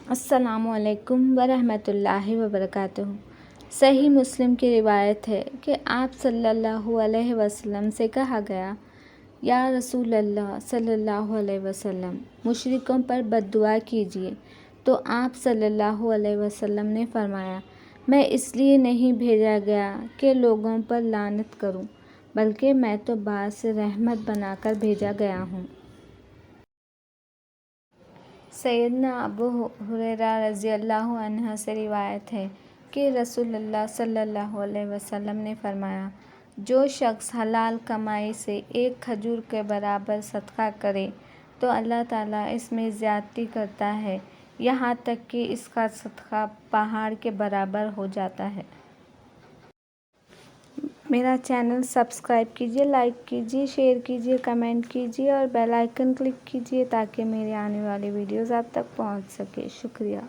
السلام علیکم ورحمۃ اللہ وبرکاتہ۔ صحیح مسلم کی روایت ہے کہ آپ صلی اللہ علیہ وسلم سے کہا گیا، یا رسول اللہ صلی اللہ علیہ وسلم، مشرکوں پر بد دعا کیجیے۔ تو آپ صلی اللہ علیہ وسلم نے فرمایا، میں اس لیے نہیں بھیجا گیا کہ لوگوں پر لعنت کروں، بلکہ میں تو باعث رحمت بنا کر بھیجا گیا ہوں۔ سیدنا ابو ہریرہ رضی اللہ عنہ سے روایت ہے کہ رسول اللہ صلی اللہ علیہ وسلم نے فرمایا، جو شخص حلال کمائی سے ایک کھجور کے برابر صدقہ کرے تو اللہ تعالیٰ اس میں زیادتی کرتا ہے، یہاں تک کہ اس کا صدقہ پہاڑ کے برابر ہو جاتا ہے۔ میرا چینل سبسکرائب کیجیے، لائک کیجیے، شیئر کیجیے، کمنٹ کیجیے اور بیل آئیکن کلک کیجیے تاکہ میرے آنے والی ویڈیوز آپ تک پہنچ سکے۔ شکریہ۔